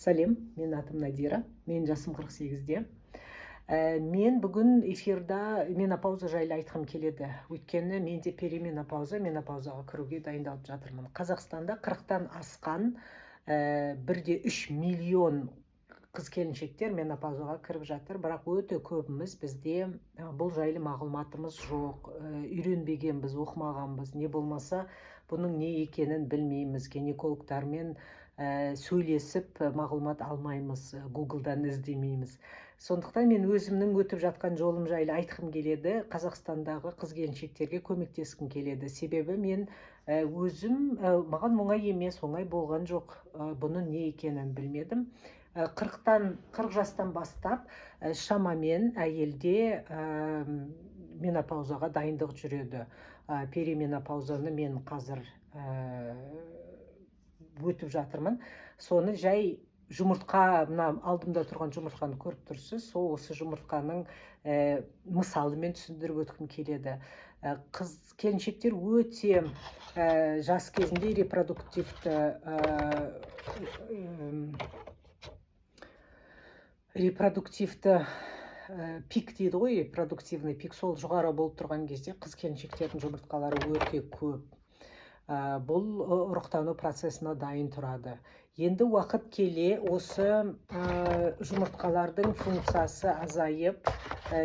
Сәлем, мен атым Надира, мен жасым 48-де. Мен бүгін эфирда менопауза жайлы айтқым келеді. Өйткені менде менопаузаға кіруге дайындалып жатырмын. Қазақстанда 40-тан асқан 1,3 миллион қыз-келіншектер менопаузаға кіріп жатыр, бірақ өте көбіміз бізде бұл жайлы мағлұматымыз жоқ, үйренбегенбіз, оқымағанбыз, не болмаса бұның не екенін білмейміз, гинекологтармен сөйлесіп мағлұмат алмаймыз, Google'дан іздемейміз. Сондықтан мен өзімнің өтіп жатқан жолым жайлы айтқым келеді, Қазақстандағы қыз-келіншектерге көмектескім келеді. Себебі мен өзім, маған оңай емес, оңай болған жоқ, бұның не екенін білмедім. 40 жастан бастап шамамен әйелде менопаузаға дайындық жүреді. Перименопаузаны мен қазір өтіп жатырмын. Соны жай жұмыртқа, мына алдымда тұрған жұмыртқаны көріп тұрсыз, осы жұмыртқаның мысалымен түсіндіріп өткім келеді. Қыз-келіншектер өте жас кезінде репродуктивті пик дейді ғой, репродуктивный пик, сол жоғары болып тұрған кезде қыз-келіншектердің жұмыртқалары өте көп. Бұл ұрықтану процесіне дайын тұрады. Енді уақыт келе осы жұмыртқалардың функциясы азайып,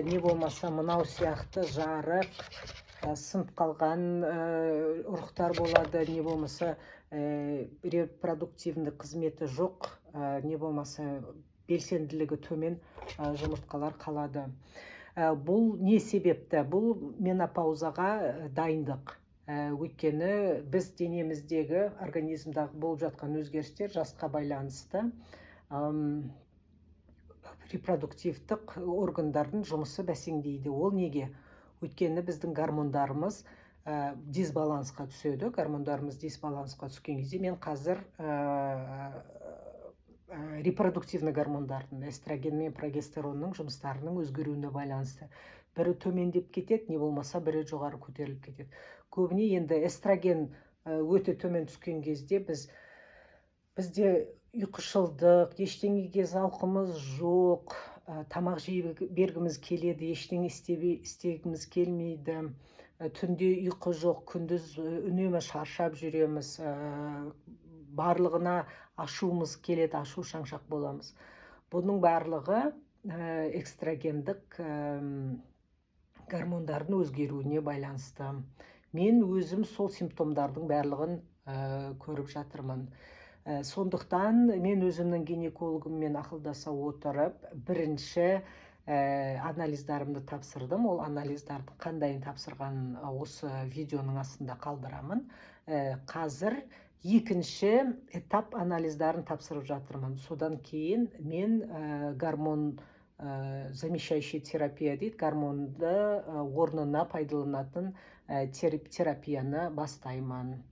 не болмаса мынау сияқты жарық, сынып қалған ұрықтар болады, не болмаса репродуктивді қызметі жоқ, не болмаса белсенділігі төмен жұмыртқалар қалады. Бұл не себепті? Бұл менопаузаға дайындық. Өйткені біз денеміздегі, организмдағы болып жатқан өзгерістер жасқа байланысты, репродуктивтік органдардың жұмысы бәсеңдейді. Ол неге? Өйткені біздің гормондарымыз дисбалансқа түседі. Гормондарымыз дисбалансқа түскен кезде мен қазір репродуктивный гормондардың, эстроген мен прогестеронның жұмыстарының өзгеруіне байланысты. Бірі төмендеп кетеді, не болмаса бірі жоғары көтеріліп кетеді. Көбіне енді эстроген өте төмен түскен кезде бізде ұйқышылдық, ештеңеге зауқымыз жоқ, тамақ жей бергіміз келеді, ештеңе істегіміз келмейді, түнде ұйқы жоқ, күндіз үнемі шаршап жүреміз, барлығына ашуымыз келеді, ашу шаңшақ боламыз. Бұның барлығы экстрагендік гормондардың өзгеруіне байланысты. Мен өзім сол симптомдардың барлығын көріп жатырмын. Сондықтан мен өзімнің гинекологыммен ақылдаса отырып, бірінші анализдарымды тапсырдым. Ол анализдарды қандайын тапсырған осы видеоның астында қалдырамын. Қазір екінші этап анализдарын тапсырып жатырмын. Содан кейін мен гормон замещающий терапия дейді, гормонды орнына пайдаланатын терапияны бастаймын.